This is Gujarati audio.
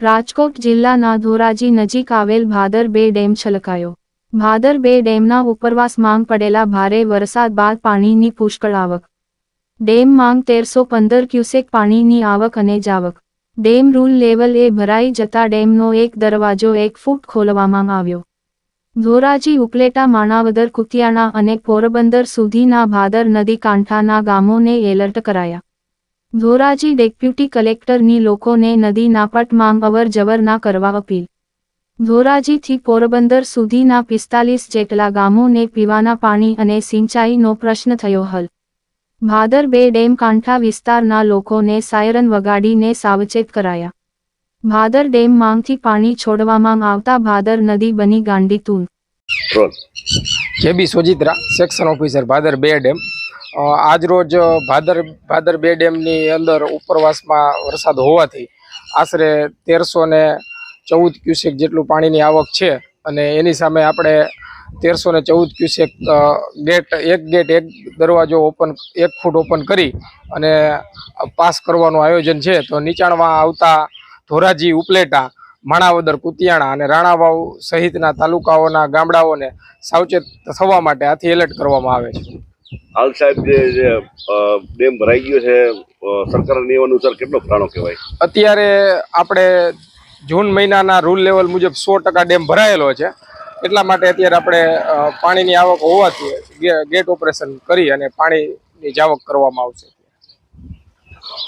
રાજકોટ જિલ્લાના ધોરાજી નજીક આવેલ ભાદર બે ડેમ છલકાયો। ભાદર બે ડેમના ઉપરવાસમાં પડેલા ભારે વરસાદ બાદ પાણીની પુષ્કળ આવક। ડેમમાં 1315 ક્યુસેક પાણીની આવક અને જાવક। ડેમ રૂલ લેવલે ભરાઈ જતા ડેમનો એક દરવાજો 1 ફૂટ ખોલવામાં આવ્યો। ધોરાજી ઉપલેટા માણાવદર કુતિયાણા અને પોરબંદર સુધીના ભાદર નદી કાંઠાના ગામોને એલર્ટ કરાયા। ધોરાજી ડેપ્યુટી કલેક્ટરની લોકોને નદીના પટમાં અવર જવર ના કરવા અપીલ। ધોરાજીથી પોરબંદર સુધીના 45 જેટલા ગામોને પીવાના પાણી અને સિંચાઈનો પ્રશ્ન થયો હલ। ભાદર બે ડેમ કાંઠા વિસ્તારના લોકોને સાયરન વગાડીને સાવચેત કરાયા। ભાદર ડેમમાંથી પાણી છોડવામાં આવતા ભાદર નદી બની ગાંડીતુર। કેબી સોજિત્રા સેક્શન ઓફિસર ભાદર બે ડેમ। આજ રોજ ભાદર બે ડેમની અંદર ઉપરવાસમાં વરસાદ હોવાથી આશરે 1314 ક્યુસેક જેટલું પાણીની આવક છે અને એની સામે આપણે 1314 ક્યુસેક એક દરવાજો ઓપન 1 ફૂટ ઓપન કરી અને પાસ કરવાનું આયોજન છે। તો નીચાણમાં આવતા ધોરાજી ઉપલેટા માણાવદર કુતિયાણા અને રાણાવાવ સહિતના તાલુકાઓના ગામડાઓને સાવચેત થવા માટે આથી એલર્ટ કરવામાં આવે છે। હાલ સાહેબ જે ડેમ ભરાઈ ગયો છે સરકારના નિયમ અનુસાર કેટલો ફાળો કહેવાય? અત્યારે આપણે જૂન મહિનાના રૂલ લેવલ મુજબ 100% ડેમ ભરાયેલો છે। એટલા માટે અત્યારે આપણે પાણીની આવક હોવાથી ગેટ ઓપરેશન કરી અને પાણીની જાવક કરવામાં આવશે।